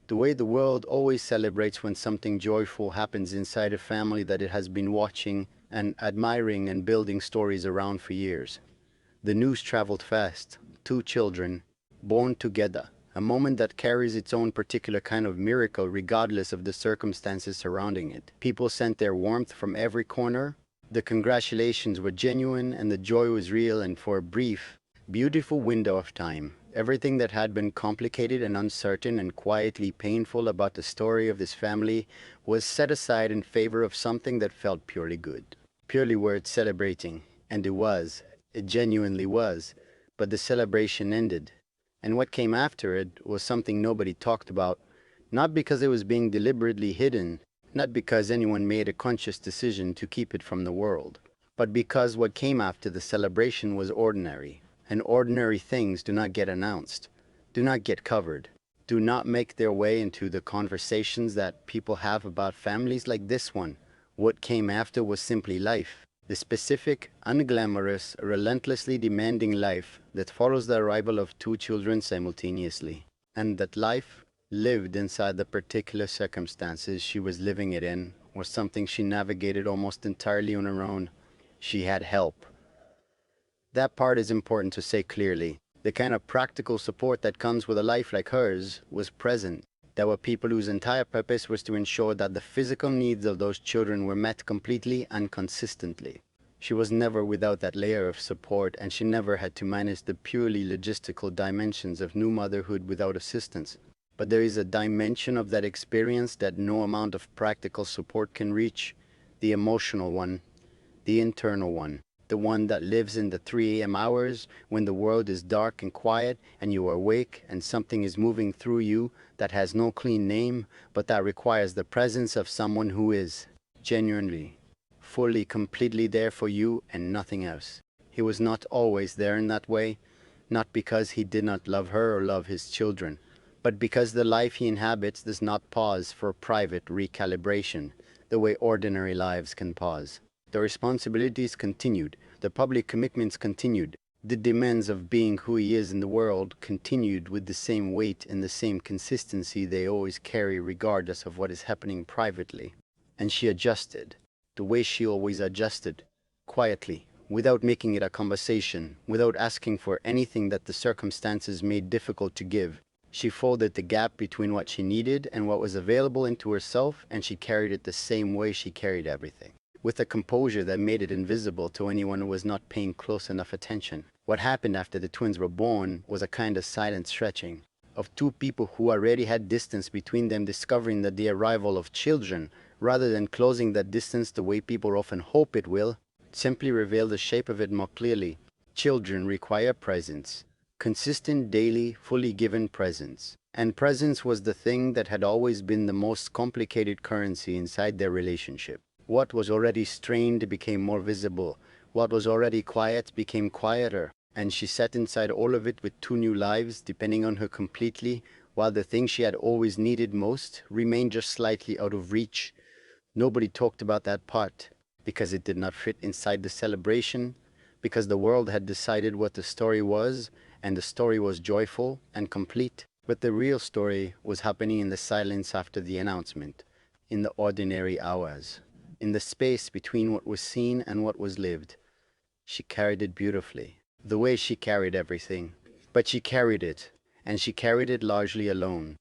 The way the world always celebrates when something joyful happens inside a family that it has been watching and admiring and building stories around for years. The news traveled fast. Two children, born together. A moment that carries its own particular kind of miracle regardless of the circumstances surrounding it. People sent their warmth from every corner. The congratulations were genuine and the joy was real, and for a brief, beautiful window of time, everything that had been complicated and uncertain and quietly painful about the story of this family was set aside in favor of something that felt purely good. Purely worth celebrating. And it was. It genuinely was. But the celebration ended. And what came after it was something nobody talked about, not because it was being deliberately hidden, not because anyone made a conscious decision to keep it from the world, but because what came after the celebration was ordinary, and ordinary things do not get announced, do not get covered, do not make their way into the conversations that people have about families like this one. What came after was simply life. The specific, unglamorous, relentlessly demanding life that follows the arrival of two children simultaneously. And that life, lived inside the particular circumstances she was living it in, was something she navigated almost entirely on her own. She had help. That part is important to say clearly. The kind of practical support that comes with a life like hers was present. There were people whose entire purpose was to ensure that the physical needs of those children were met completely and consistently. She was never without that layer of support, and she never had to manage the purely logistical dimensions of new motherhood without assistance. But there is a dimension of that experience that no amount of practical support can reach, the emotional one, the internal one. The one that lives in the 3 a.m. hours when the world is dark and quiet and you are awake and something is moving through you that has no clean name, but that requires the presence of someone who is genuinely, fully, completely there for you and nothing else. He was not always there in that way, not because he did not love her or love his children, but because the life he inhabits does not pause for private recalibration the way ordinary lives can pause. The responsibilities continued, the public commitments continued, the demands of being who he is in the world continued with the same weight and the same consistency they always carry regardless of what is happening privately. And she adjusted, the way she always adjusted, quietly, without making it a conversation, without asking for anything that the circumstances made difficult to give. She folded the gap between what she needed and what was available into herself, and she carried it the same way she carried everything, with a composure that made it invisible to anyone who was not paying close enough attention. What happened after the twins were born was a kind of silent stretching of two people who already had distance between them discovering that the arrival of children, rather than closing that distance the way people often hope it will, simply revealed the shape of it more clearly. Children require presence. Consistent, daily, fully given presence. And presence was the thing that had always been the most complicated currency inside their relationship. What was already strained became more visible. What was already quiet became quieter. And she sat inside all of it with two new lives, depending on her completely, while the thing she had always needed most remained just slightly out of reach. Nobody talked about that part, because it did not fit inside the celebration, because the world had decided what the story was, and the story was joyful and complete. But the real story was happening in the silence after the announcement, in the ordinary hours, in the space between what was seen and what was lived. She carried it beautifully, the way she carried everything. But she carried it, and she carried it largely alone.